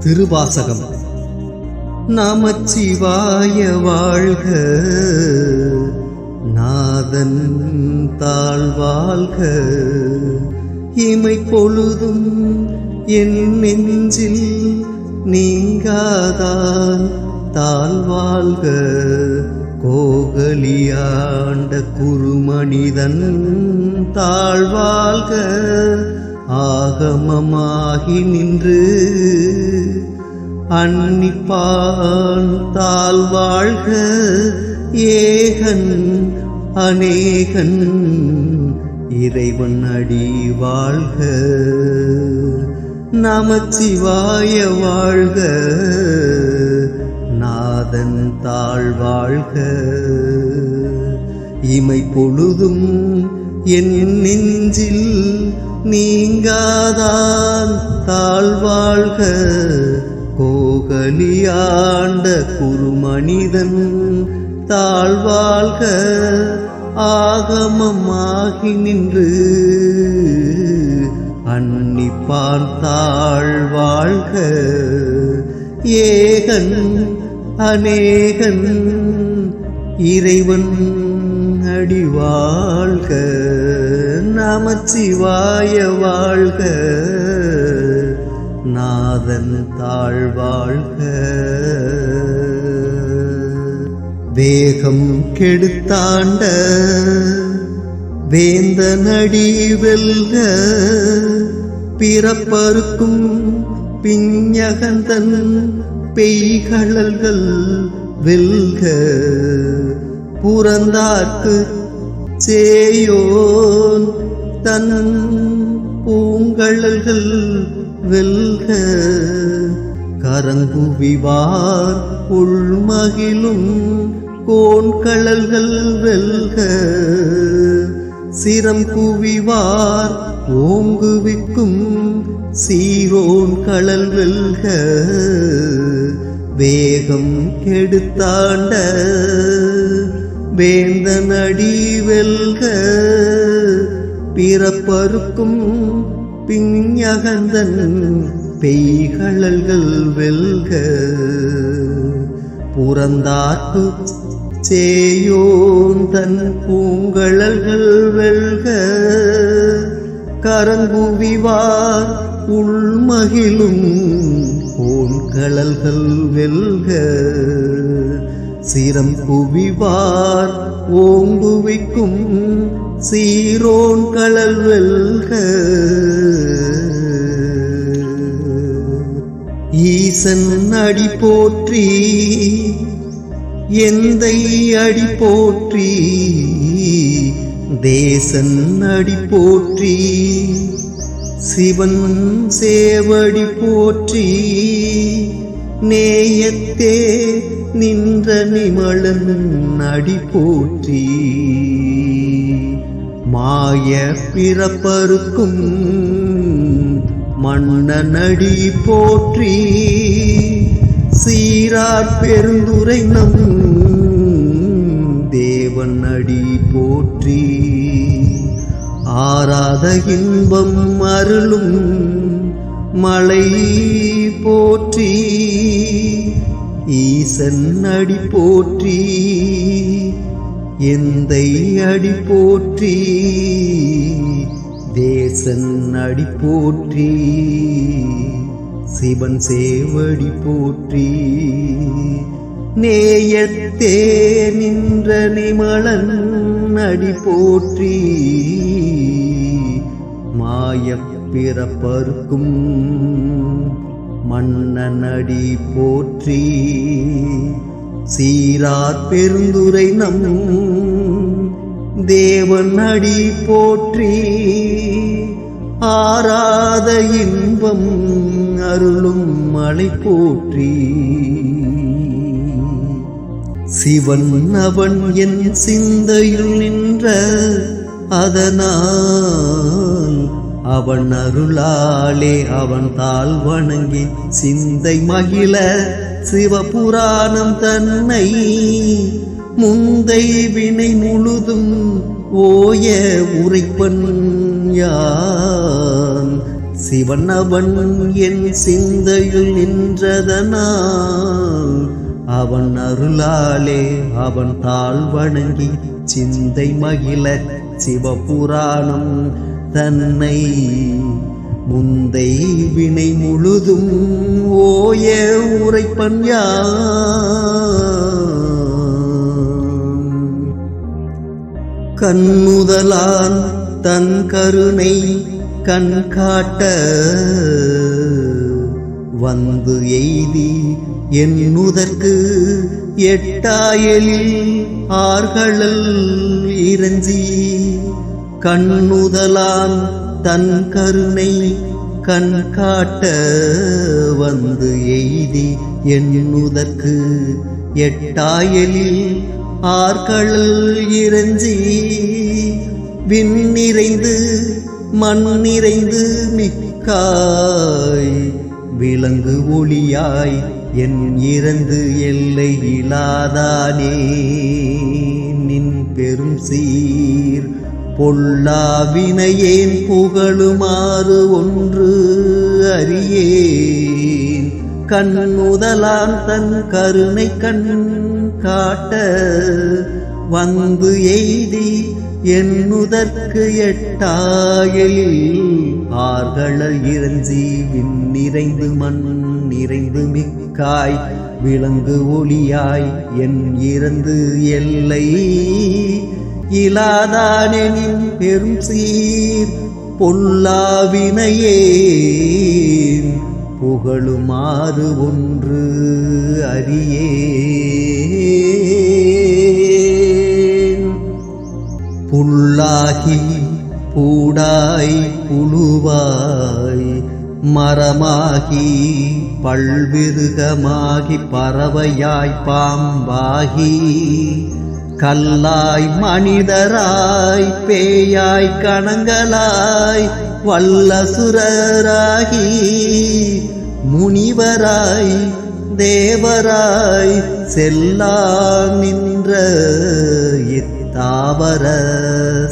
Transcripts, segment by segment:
திருவாசகம். நமச்சிவாய வாழ்க, நாதன் தாழ்வாழ்க. இமை பொழுதும் என் நெஞ்சில் நீங்காதான் தாழ்வாழ்க. கோகலியாண்ட குருமனிதன் தாழ்வாழ்க. ஆகமமாகி நின்று அன்னிப்பான் தாழ்வாழ்க. ஏகன் அநேகன் இறைவன் அடி வாழ்க. நமச்சிவாய வாழ்க, நாதன் தாழ்வாழ்க. இமை பொழுதும் என் நெஞ்சில் நீங்காதான் தாழ்வாழ்க. கோகலியாண்ட குருமனிதன் தாழ்வாழ்க. ஆகமமாகி நின்று அன்னிப்பான் தாழ்வாழ்க. ஏகன் அநேகன் இறைவன் அடி வாழ்க. நமச்சிவாய வாழ்க, நாதன் தாழ்வாழ்க. வேகம் கெடுத்தாண்ட வேந்தனடி வெல்க. பிறப்பருக்கும் பிஞகந்தன் பெய்கழல்கள் வெல்க. புறந்தார்க்கு சேயோன் தன் பூங்கழல்கள் வெல்க. கரங்குவிவார் உள்மகிழும் கோண்கழல்கள் வெல்க. சிரம் குவிவார் ஓங்குவிக்கும் சீரோன் கழல் வெல்க. வேகம் கெடுத்தாண்ட வேந்தனடி வெல்க. பிறப்பருக்கும் பிஞகந்தன் பெய்கழல்கள் வெல்க. புறந்தார்க்கு சேயோன் தன் பூங்கழல்கள் வெல்க. கரங்குவிவார் உள்மகிழும் கோண்கழல்கள் வெல்க. சிரம் குவிவார் ஓங்குவிக்கும் சீரோன் கழல் வெல்க. ஈசன் அடி போற்றி, எந்தை அடி போற்றி. தேசன் அடி போற்றி, சிவன் சேவடி போற்றி. நேயத்தே நின்ற நிமலன் அடி போற்றி. மாய பிறப்பருக்கும் மன்னனடி போற்றி. சீரார் பெருந்துரை நம் தேவன் அடி போற்றி. ஆராத இன்பம் அருளும் மலை போற்றி. ஈசன் அடி போற்றி, எந்தை அடி போற்றி. தேசன் அடி போற்றி, சிவன் சேவடி போற்றி. நேயத்தே நின்ற நிமலன் அடி போற்றி. மாயப் பிறப்பருக்கும் மன்னன் அடி போற்றி. சீரார் பெருந்துரை நம் தேவன் அடி போற்றி. ஆராத இன்பம் அருளும் மலை போற்றி. சிவன் அவன் என் சிந்தையில் நின்ற அதனால் அவன் அருளாலே அவன் தாழ் வணங்கி சிந்தை மகிழ சிவபுராணம் தன்னை முந்தை வினை முழுதும் ஓய உரைப்பன் யான் சிவன் அவன் என் சிந்தையில் நின்றதனால் அவன் அருளாலே அவன் தாழ் வணங்கி சிந்தை மகிழ சிவபுராணம் தன்னை முந்தை வினை முழுதும் ஓய உரைப்பன் கண்ணுதலான் தன் கருணை கண் காட்ட வந்து எய்தி என்னுதற்கு எட்டாயலில் ஆர்களல் இறஞ்சி கண்ணுதலான் தன் கருணை கண் காட்ட வந்து எய்தி என்னுதற்கு எட்டாயலில் ஆர்களல் இறஞ்சி விண்ணிறைந்து மண்ணிறைந்து மிக்காய் விளங்கு ஒளியாய் என் இறந்து எல்லை இலாதானே நின் பெரும் சீர் பொல்லாவினையேன் புகழுமாறு ஒன்று அறியேன் கண்ணுதலான் தன் கருணை கண் காட்ட வந்து எய்தி என்னுதற்கு எட்டாயலில் ஆர்களல் இறஞ்சி விண்ணிறைந்து மண் நிறைந்து மிக்காய் விளங்கு ஒளியாய் என் இறந்து எல்லை இலாதானெனின் பெரும் சீர் பொல்லாவினையேன் புகழுமாறு ஒன்று அறியேன் புல்லாகி பூடாய் புழுவாய் மரமாகி பல்விருகமாகி பறவையாய் பாம்பாகி கல்லாய் மனிதராய் பேயாய் கணங்களாய் வல்லசுரராகி முனிவராய் தேவராய் செல்லா நின்ற இத்தாவர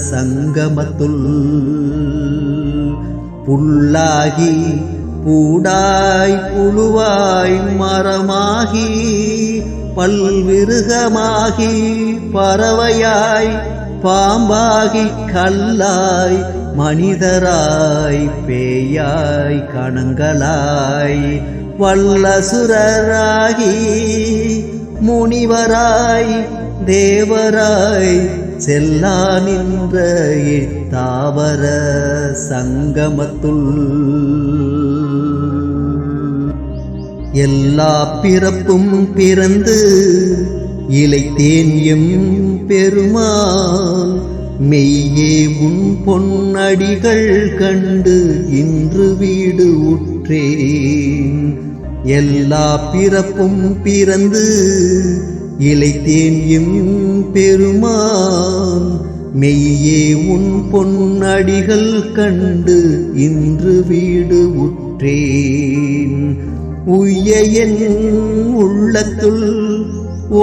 சங்கமத்துள் புல்லாகி பூடாய் புழுவாய் மரமாகி பல்விருகமாகி பறவையாய் பாம்பாகி கல்லாய் மனிதராய் பேயாய் கணங்களாய் வல்லசுரராகி முனிவராய் தேவராய் செல்லா நின்ற இத்தாவர சங்கமத்துள் எல்லா பிறப்பும் பிறந்து இளைத்தேன் எம் பெருமான் மெய்யே உன் பொன்னடிகள் கண்டு இன்று வீடு உற்றேன் எல்லா பிறப்பும் பிறந்து இளைத்தேன் எம் பெருமான் மெய்யே உன் பொன்னடிகள் கண்டு இன்று வீடு உற்றேன் உய்ய என் உள்ளத்துள்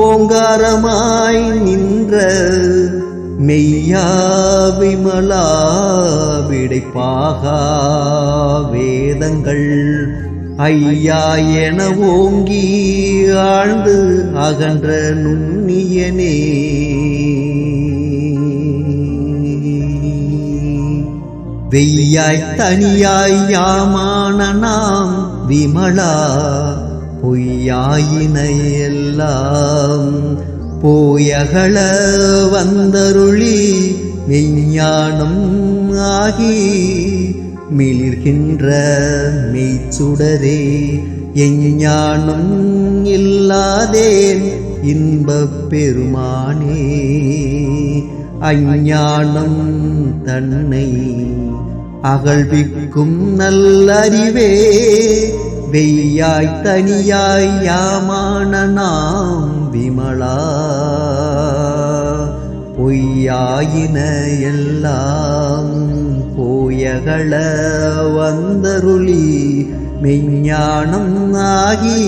ஓங்காரமாய் நின்ற மெய்யா விமலா விடைப்பாகா வேதங்கள் ஐயா என ஓங்கி ஆழ்ந்து அகன்ற நுண்ணியனே வெய்யாய் தனியாய் யாமான நாம் விமலா பொய்யாயின எல்லாம் போயகள வந்தருளி மெய்ஞானம் ஆகி மிளிர்கின்ற மெய்ச்சுடரே எஞ்ஞானம் இல்லாதேன் இன்பப் பெருமானே அஞ்ஞானம் தன்னை அகழ்விக்கும் நல்லறிவே வெய்யாய் தனியாய் யாமான நாம் விமலா பொய்யாயின எல்லாம் போயகள வந்தருளி மெய்ஞானம் ஆகி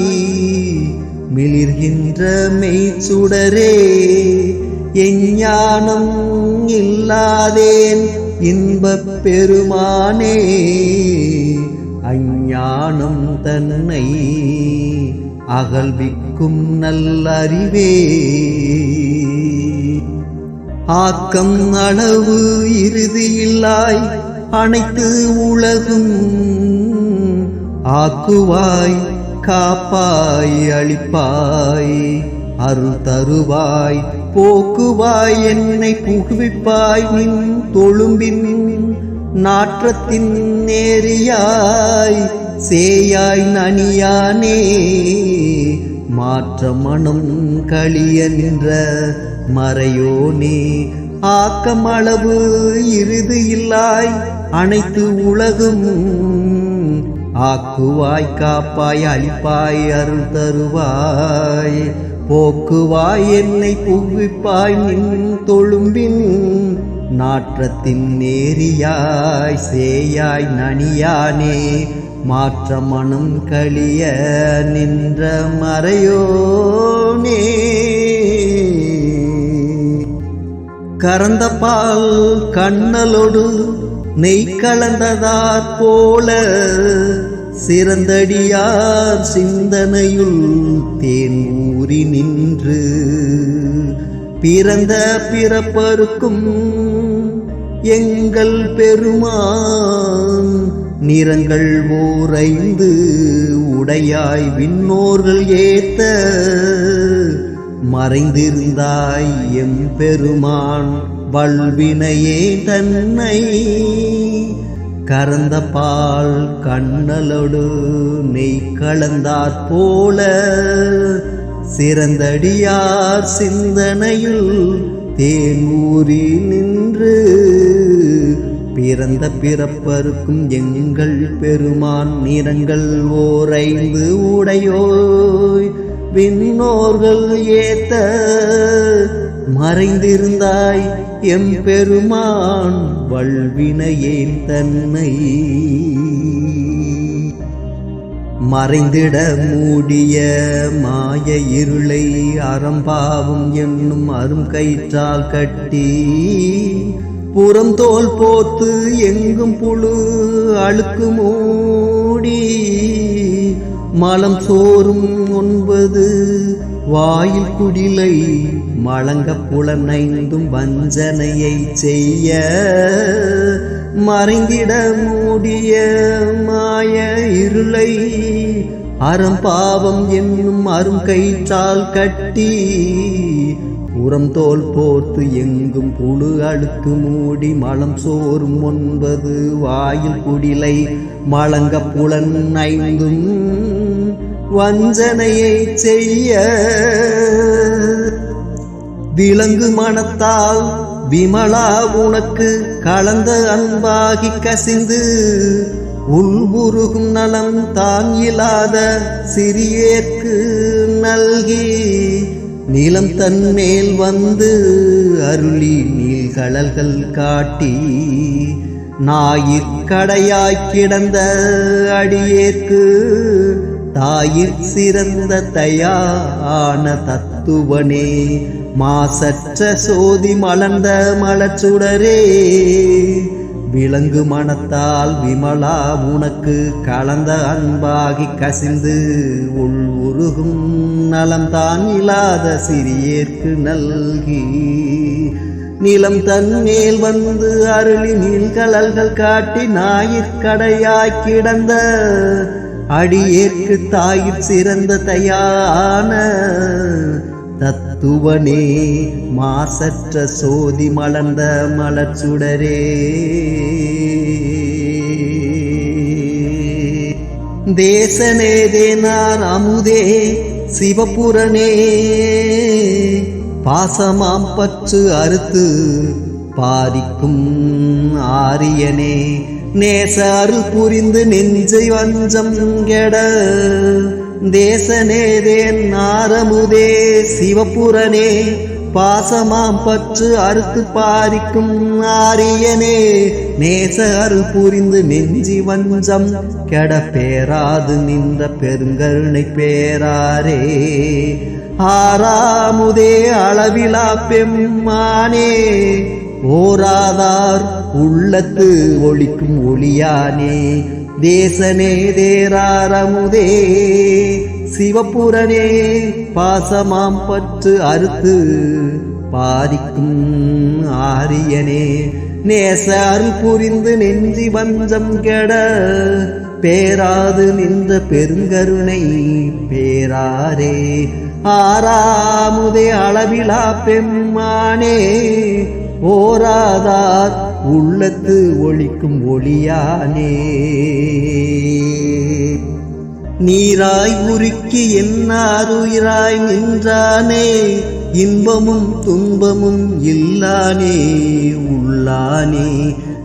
மிளிர்கின்ற மெய்ச்சுடரே எஞ்ஞானம் இல்லாதேன் இன்பப் பெருமானே அஞ்ஞானம் தன்னை அகல்விக்கும் நல்லறிவே. ஆக்கம் அளவு இறுதியில்லாய் அனைத்து உலகும் ஆக்குவாய் காப்பாய் அளிப்பாய் அருள் தருவாய் போக்குவாய் என்னை புகுவிப்பாய் நின் தொழும்பின் நாற்றத்தின் நேரியாய் சேயாய் நனியானே. மாற்ற மனம் களிய நின்ற மறையோனே ஆக்கமளவு இறுதி இல்லாய் அனைத்து உலகும் ஆக்குவாய் காப்பாய் அளிப்பாய் அருள் தருவாய் போக்குவாய் என்னை புகுவிப்பாய் நின் தொழும்பின் நாற்றத்தின் நேரியாய் சேயாய் நனியானே. மாற்ற மனம் களிய நின்ற மறையோனே கறந்த பால் கண்ணலோடு நெய் கலந்ததாற் போல சிறந்தடியார் சிந்தனையுள் தேன் ஊறி நின்று பிறந்த பிறப்பருக்கும் எங்கள் பெருமான் நிறங்கள் ஓரைந்து உடையாய் விண்ணோர்கள் ஏத்த மறைந்திருந்தாய் எம் பெருமான் வல்வினையே தன்னை கறந்த பால் கண்ணலோடு நெய் கலந்தாற் போல சிறந்தடியார் சிந்தனையுள் தேன் ஊறி நின்று பிறந்த பிறப்பருக்கும் எங்கள் பெருமான் நிறங்கள் ஓரைந்து உடையோய் விண்ணோர்கள் ஏத்த மறைந்திருந்தாய் எம் பெருமான் வல்வினையேன் தன்னை மறைந்திட மூடிய மாய இருளை அறம்பாவும் என்னும் அரும் கயிற்றால் கட்டி புறம் தோல் போத்து எங்கும் புழு அழுக்கு மூடி மலம் சோறும் 9 வாயில் குடிலை மலங்க புலனைந்தும் வஞ்சனையை செய்ய மறைந்திட மூடிய மாய இருளை அறம்பாவம் என்னும் அரும் கயிற்றால் கட்டி புறம் தோல் போர்த்து எங்கும் புழு அழுக்கு மூடி மலம் சோறும் 9 வாயில் குடிலை மலங்க புலன் 5 வஞ்சனையை செய்ய விலங்கு மனத்தால் விமலா உனக்கு கலந்த அன்பாகி கசிந்து உள்புருகும் நலம் தான் இல்லாத சிறியேற்கு நல்கி நிலம் தன்மேல் வந்து அருளி நீள்கழல்கள் காட்டி ஞாயிற்கடையாய் கிடந்த அடியேற்கு தாயிற் சிறந்த தயான தத்துவனே மாசற்ற சோதி மலர்ந்த மலச்சுடரே விலங்கு மனத்தால் விமலா உனக்கு கலந்த அன்பாகி கசிந்து உள் உருகும் நலம் தான் இல்லாத சிறியேற்கு நல்கி நிலம் தன்மேல் வந்து அருளி நீள்கழல்கள் காட்டி ஞாயிற்கடையாய் கிடந்த அடியேற்கு தாயிற் சிறந்த தயான தத்துவனே மாசற்ற சோதி மலர்ந்த மலர்ச்சுடரே தேசனே தேனார் அமுதே சிவபுரனே பாசமாம் பற்று அறுத்து பாரிக்கும் ஆரியனே நேச அருள் புரிந்து நெஞ்சை வஞ்சம் கெட தேசனே தேன் ஆரமுதே சிவபுரனே பாசமாம் பற்று அறுத்து பாரிக்கும் ஆரியனே நேச அருள் புரிந்து நெஞ்சி வஞ்சம் கெட பேராது நின்ற பெருங்கருணை பேராரே ஆறாமுதே அளவிலா பெம்மானே ஓராதார் உள்ளத்து ஒளிக்கும் ஒளியானே தேசனே தேராரமுதே சிவபுரனே பாசமாம் பற்று அறுத்து பாதிக்கும் ஆரியனே நேச அருள் புரிந்து நெஞ்சி வஞ்சம் கெட பேராது நின்ற பெருங்கருணை பேராரே ஆறாமுதே அளவிலா பெம்மானே ஓராதார் உள்ளத்து ஒளிக்கும் ஒளியானே நீராய் உருக்கி என்னாருயிராய் நின்றானே இன்பமும் துன்பமும் இல்லானே உள்ளானே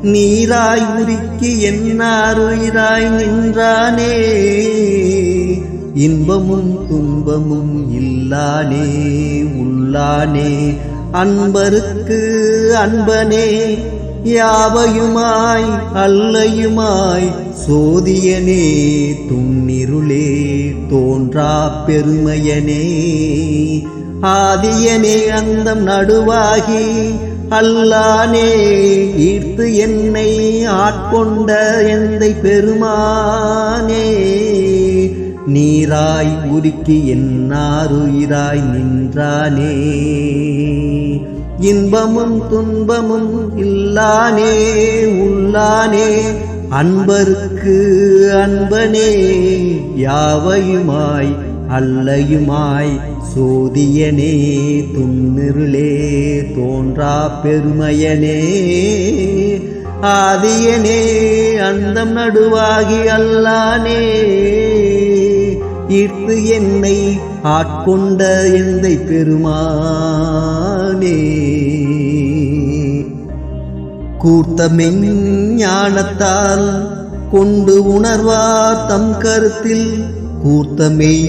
நீராய் உருக்கி என்னாருயிராய் நின்றானே இன்பமும் துன்பமும் இல்லானே உள்ளானே அன்பருக்கு அன்பனே யாவையுமாய் அல்லையுமாய் சோதியனே துன்னிருளே தோன்றா பெருமையனே ஆதியனே அந்தம் நடுவாகி அல்லானே ஈர்த்து என்னை ஆட்கொண்ட எந்தை பெருமானே நீராய் உருக்கி என்னாருயிராய் நின்றானே இன்பமும் துன்பமும் இல்லானே உள்ளானே அன்பருக்கு அன்பனே யாவையுமாய் அல்லையுமாய் சோதியனே துன்னிருளே தோன்றா பெருமையனே ஆதியனே அந்தம் நடுவாகி அல்லானே ஈர்த்து என்னை ஆட்கொண்ட எந்தை பெருமானே கூர்த்தமெஞ் ஞானத்தால் கொண்டு உணர்வார் தம் கருத்தில் கூர்த்தமெய்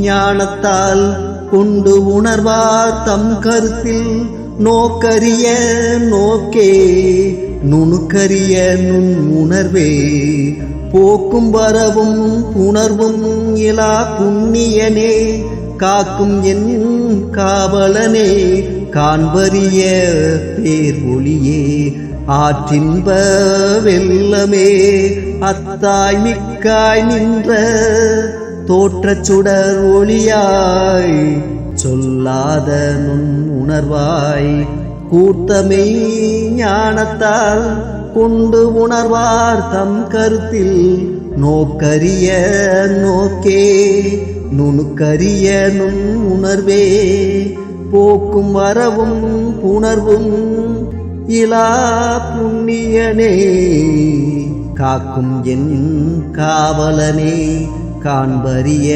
ஞானத்தால் கொண்டு உணர்வார் தம் கருத்தில் நோக்கரிய நோக்கே நுணுக்கரிய நுண் உணர்வே போக்கும் வரவும் புணர்வும் இலா புண்ணியனே காக்கும் என் காவலனே காண்பரிய பேர் ஒளியே ஆற்றின்ப வெள்ளமே அத்தாய் மிக்காய் நின்ற தோற்றச் சுடர் ஒளியாய் சொல்லாத நுண் உணர்வாய் கூர்த்தமை ஞானத்தால் கொண்டு உணர்வார் தம் கருத்தில் நோக்கரிய நோக்கே நுணுக்கரிய நுண் உணர்வே போக்கும் வரவும் புணர்வும் இலா புண்ணியனே காக்கும் என் காவலனே காண்பரிய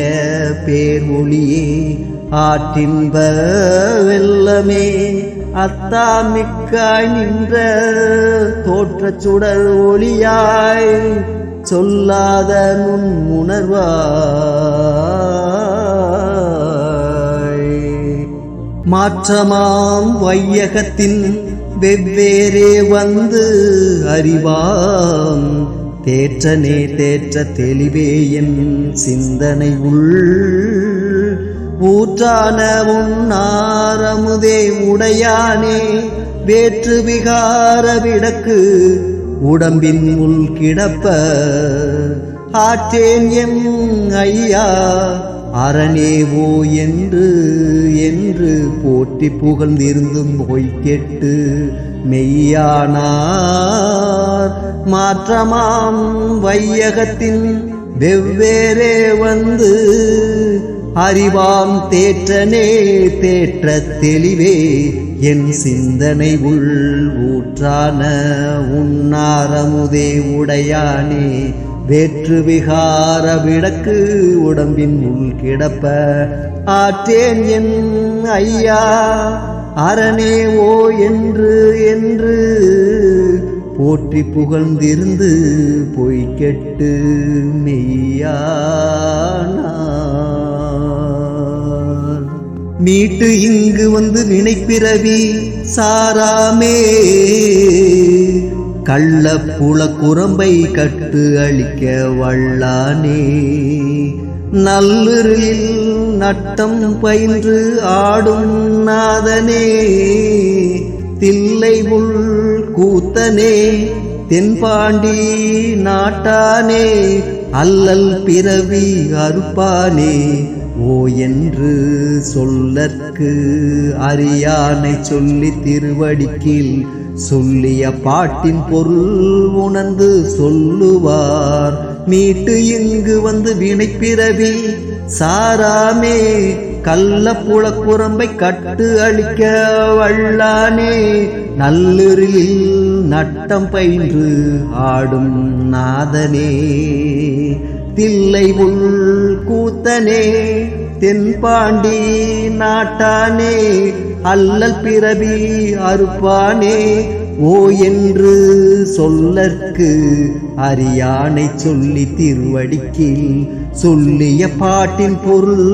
பேர் ஒளியே ஆற்றின்ப வெள்ளமே அத்தாமிக்காய் நின்ற தோற்றச் சுடர் ஒளியாய் சொல்லாத நுண் உணர்வாய் மாற்றமாம் வையகத்தின் வெவ்வேறே வந்து அறிவாம் தேற்றனே தேற்ற தெளிவே என் சிந்தனை உள் ஊற்றான உன்னாரமுதே உடையானே வேற்று விகார விடக்கு உடம்பின் உள் கிடப்ப ஆற்றேன் எம் ஐயா அரணேவோ என்று என்று போற்றி புகழ்ந்திருந்தும் பொய்கெட்டு மெய்யானார் மாற்றமாம் வையகத்தின் வெவ்வேறே வந்து அறிவாம் தேற்றனே தேற்ற தெளிவே என் சிந்தனை உள் ஊற்றான உன்னாரமுதே உடையானே வேற்று விகார விடக்கு உடம்பின் உள் கிடப்ப ஆற்றேன் என் ஐயா அரணே ஓ என்று என்று போற்றி புகழ்ந்திருந்து பொய்கெட்டு மெய்யானார் மீட்டு இங்கு வந்து வினைப்பிறவி சாராமே கள்ள புல குரம்பை கட்டு அழிக்க வல்லானே நல்லிருளில் நட்டம் பயின்று ஆடும் நாதனே தில்லை உள் கூத்தனே தென்பாண்டி நாட்டானே அல்லல் பிறவி அறுப்பானே ஓ என்று சொல்லற்கு அறியானை சொல்லி திருவடிக்கில் சொல்லிய பாட்டின் பொருள் உணர்ந்து சொல்லுவார். மீட்டு இங்கு வந்து வினை பிறவி சாராமே கள்ள புலக்குரம்பை கட்டு அழிக்க வல்லானே நல்லிரில் நட்டம் பயின்று ஆடும் நாதனே தில்லை உள் கூத்தனே தென்பாண்டி நாட்டானே அல்லல் பிறவி அறுப்பானே ஓ என்று சொல்லற்கு அறியானை சொல்லி திருவடிக்கில் சொல்லிய பாட்டின் பொருள்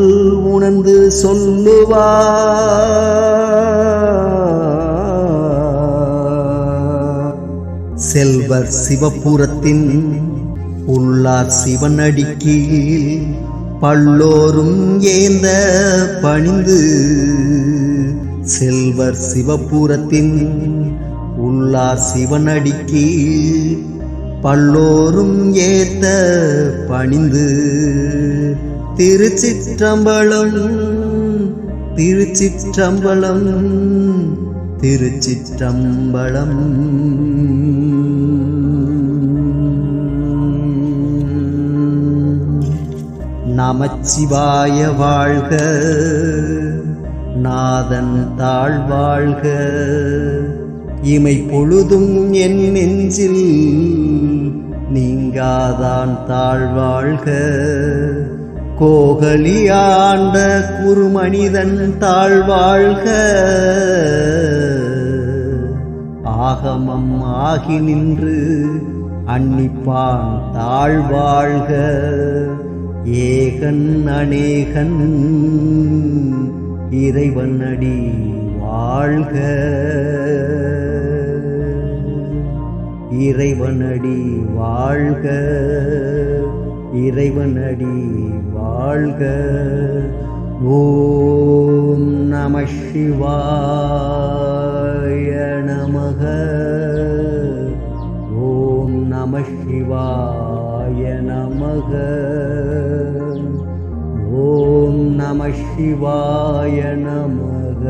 உணர்ந்து சொல்லுவார். செல்வர் சிவபுரத்தின் உள்ளார் சிவனடிக்கீழ் பல்லோரும் ஏந்த பணிந்து செல்வர் சிவபுரத்தின் உள்ளார் சிவனடிக்கீழ் பல்லோரும் ஏத்த பணிந்து திருச்சிற்றம்பலம் திருச்சிற்றம்பலம் திருச்சிற்றம்பலம். நமச்சிவாய வாழ்க நாதன் தாழ்வாழ்க இமை பொழுதும் என் நெஞ்சில் நீங்காதான் தாழ்வாழ்க கோகலியாண்ட குருமனிதன் தாழ்வாழ்க ஆகமம் ஆகி நின்று அன்னிப்பான் தாழ்வாழ்க ஏகன் அநேகன் இறைவன் அடி வாழ்க இறைவனடி வாழ்க இறைவனடி வாழ்க. ஓம் நம சிவாய நமக ஓம் நம சிவாய நமக ஓம் நம சிவாய நமக.